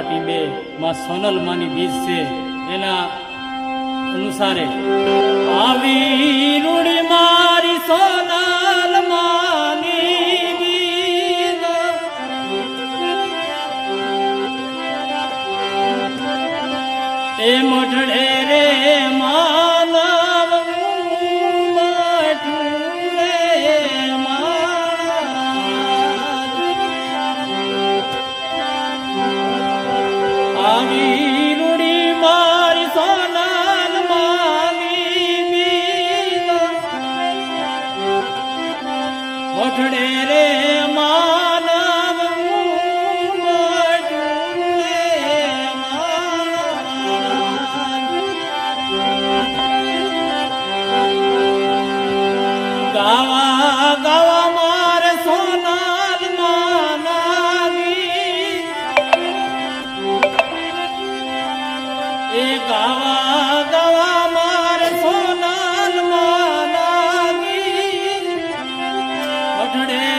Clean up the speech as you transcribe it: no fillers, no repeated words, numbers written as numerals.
ટીંબા ટીંબે માં સોનલ માની બીજ છે એના અનુસારે આવી રૂડી મારી સોનલ માની બીજ એ મોઢડે રે માનવ આવી રૂડી મારી સોનલ માની બીજ મોઢડે રે માનવ ગાવા ગાવા મારે સોનલ માનાવી એ ગાવા ગાવા મારે સોનલ માનાવી મોઢડે